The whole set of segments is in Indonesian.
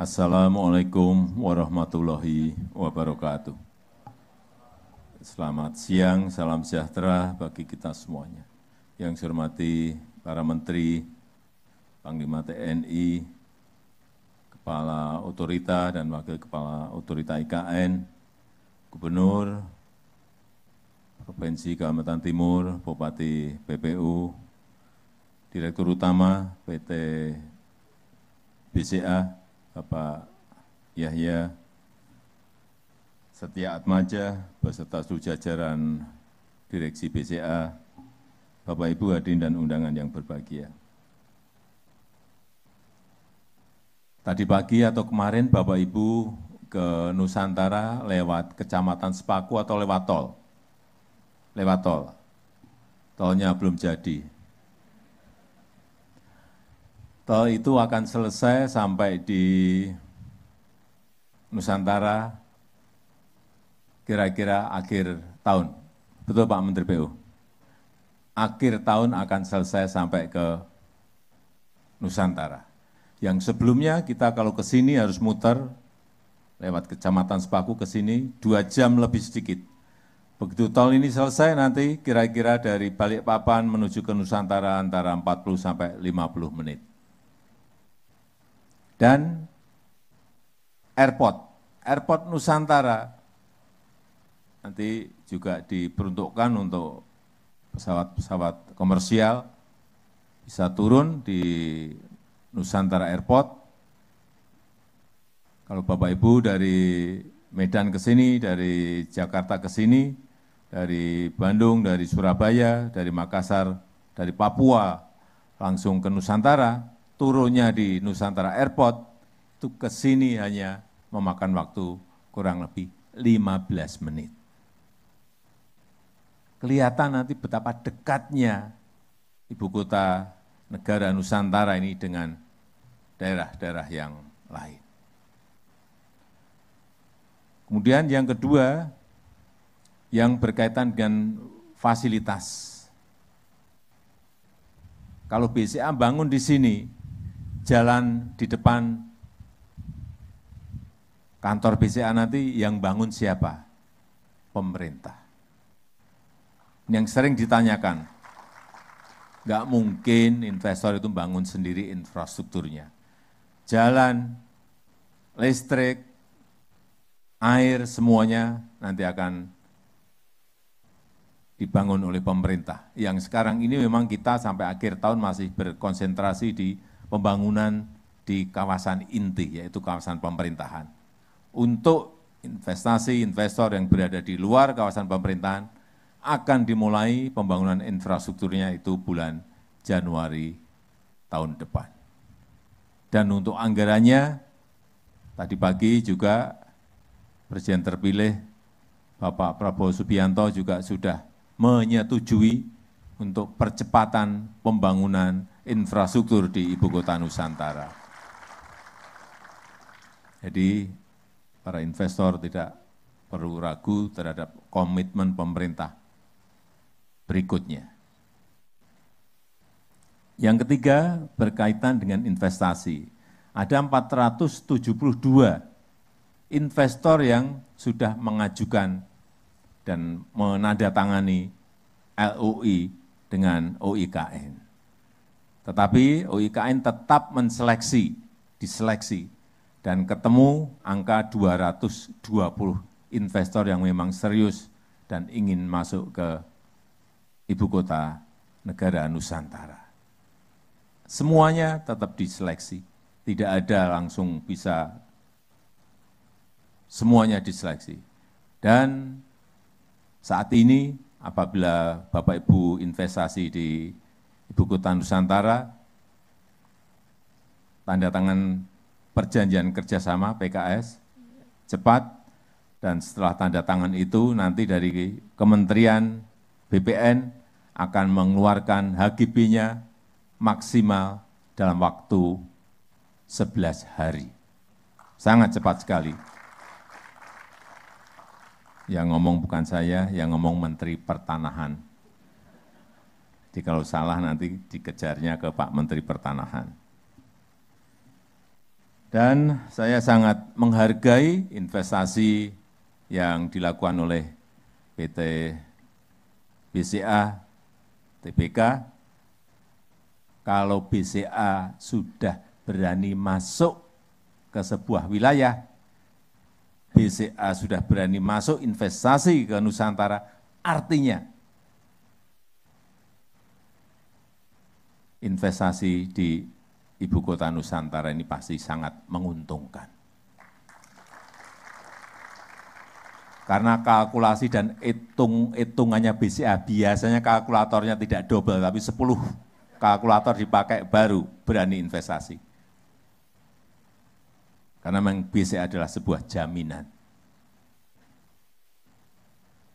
Assalamualaikum warahmatullahi wabarakatuh. Selamat siang, salam sejahtera bagi kita semuanya. Yang saya hormati para menteri, Panglima TNI, Kepala Otorita dan Wakil Kepala Otorita IKN, Gubernur Provinsi Kalimantan Timur, Bupati BPU, Direktur Utama PT BCA, Bapak Yahya Setia Atmaja, beserta seluruh jajaran Direksi BCA, Bapak Ibu hadirin dan undangan yang berbahagia. Tadi pagi atau kemarin Bapak Ibu ke Nusantara lewat Kecamatan Sepaku atau lewat tol? Lewat tol. Tolnya belum jadi. Tol itu akan selesai sampai di Nusantara kira-kira akhir tahun. Betul Pak Menteri PU? Akhir tahun akan selesai sampai ke Nusantara. Yang sebelumnya kita kalau ke sini harus muter lewat Kecamatan Sepaku ke sini 2 jam lebih sedikit. Begitu tol ini selesai nanti kira-kira dari Balikpapan menuju ke Nusantara antara 40 sampai 50 menit. Dan airport Nusantara nanti juga diperuntukkan untuk pesawat-pesawat komersial bisa turun di Nusantara Airport. Kalau Bapak Ibu dari Medan ke sini, dari Jakarta ke sini, dari Bandung, dari Surabaya, dari Makassar, dari Papua, langsung ke Nusantara, turunnya di Nusantara Airport, itu ke sini hanya memakan waktu kurang lebih 15 menit. Kelihatan nanti betapa dekatnya ibu kota negara Nusantara ini dengan daerah-daerah yang lain. Kemudian yang kedua, yang berkaitan dengan fasilitas. Kalau BCA bangun di sini, jalan di depan kantor BCA nanti yang bangun siapa? Pemerintah. Yang sering ditanyakan, nggak mungkin investor itu bangun sendiri infrastrukturnya. Jalan, listrik, air, semuanya nanti akan dibangun oleh pemerintah. Yang sekarang ini memang kita sampai akhir tahun masih berkonsentrasi di pembangunan di kawasan inti, yaitu kawasan pemerintahan. Untuk investasi investor yang berada di luar kawasan pemerintahan, akan dimulai pembangunan infrastrukturnya itu bulan Januari tahun depan. Dan untuk anggarannya, tadi pagi juga Presiden terpilih Bapak Prabowo Subianto juga sudah menyetujui untuk percepatan pembangunan infrastruktur di Ibu Kota Nusantara. Jadi para investor tidak perlu ragu terhadap komitmen pemerintah berikutnya. Yang ketiga berkaitan dengan investasi. Ada 472 investor yang sudah mengajukan dan menandatangani LOI dengan OIKN. Tetapi OIKN tetap diseleksi, dan ketemu angka 220 investor yang memang serius dan ingin masuk ke Ibu Kota Negara Nusantara. Semuanya tetap diseleksi, tidak ada langsung bisa semuanya diseleksi. Dan saat ini apabila Bapak Ibu investasi di Ibu Kota Nusantara, tanda tangan perjanjian kerjasama PKS cepat, dan setelah tanda tangan itu nanti dari Kementerian BPN akan mengeluarkan HGB-nya maksimal dalam waktu 11 hari. Sangat cepat sekali. Yang ngomong bukan saya, yang ngomong Menteri Pertanahan. Jadi kalau salah nanti dikejarnya ke Pak Menteri Pertanahan. Dan saya sangat menghargai investasi yang dilakukan oleh PT BCA, TBK. Kalau BCA sudah berani masuk ke sebuah wilayah, BCA sudah berani masuk investasi ke Nusantara, artinya investasi di Ibu Kota Nusantara ini pasti sangat menguntungkan. Karena kalkulasi dan hitungannya BCA, biasanya kalkulatornya tidak double, tapi 10 kalkulator dipakai baru berani investasi. Karena memang BCA adalah sebuah jaminan.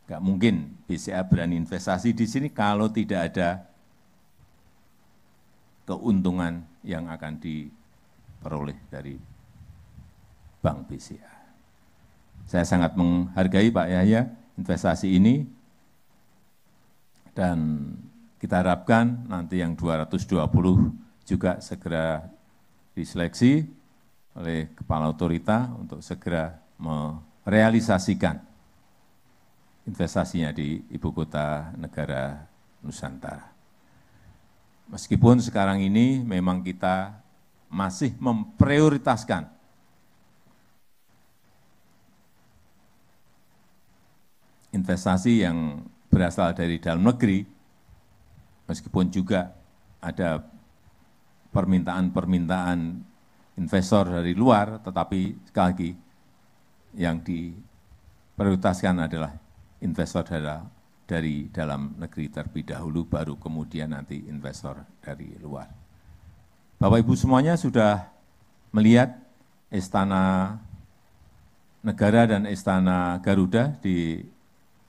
Enggak mungkin BCA berani investasi di sini kalau tidak ada keuntungan yang akan diperoleh dari Bank BCA. Saya sangat menghargai Pak Yahya investasi ini, dan kita harapkan nanti yang 220 juga segera diseleksi oleh Kepala Otorita untuk segera merealisasikan investasinya di Ibu Kota Negara Nusantara. Meskipun sekarang ini memang kita masih memprioritaskan investasi yang berasal dari dalam negeri, meskipun juga ada permintaan-permintaan investor dari luar, tetapi sekali lagi yang diprioritaskan adalah investor dari dalam negeri terlebih dahulu, baru kemudian nanti investor dari luar. Bapak Ibu semuanya sudah melihat Istana Negara dan Istana Garuda di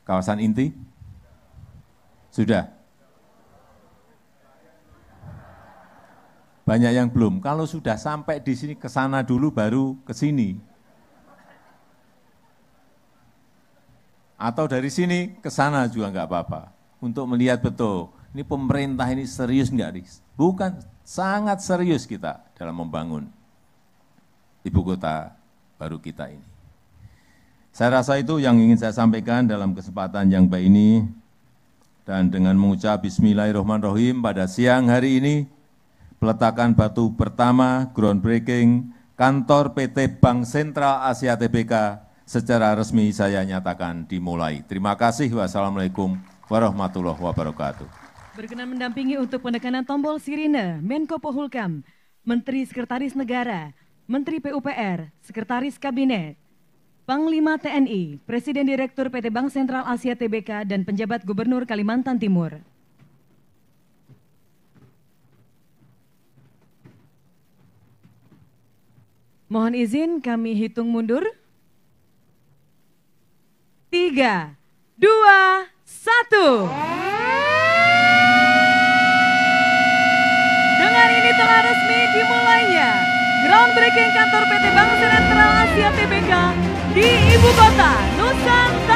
kawasan inti? Sudah? Banyak yang belum. Kalau sudah sampai di sini, ke sana dulu baru ke sini. Atau dari sini ke sana juga enggak apa-apa. Untuk melihat betul, ini pemerintah ini serius enggak? Bukan, sangat serius kita dalam membangun ibu kota baru kita ini. Saya rasa itu yang ingin saya sampaikan dalam kesempatan yang baik ini. Dan dengan mengucap Bismillahirrahmanirrahim, pada siang hari ini, peletakan batu pertama groundbreaking kantor PT Bank Sentral Asia Tbk secara resmi saya nyatakan dimulai. Terima kasih. Wassalamualaikum warahmatullahi wabarakatuh. Berkenan mendampingi untuk penekanan tombol sirine Menko Polhukam, Menteri Sekretaris Negara, Menteri PUPR, Sekretaris Kabinet, Panglima TNI, Presiden Direktur PT Bank Sentral Asia Tbk, dan penjabat Gubernur Kalimantan Timur. Mohon izin kami hitung mundur. 3, 2, 1. Dengan ini telah resmi dimulainya groundbreaking kantor PT Bank Sentral Asia Tbk di Ibu Kota Nusantara.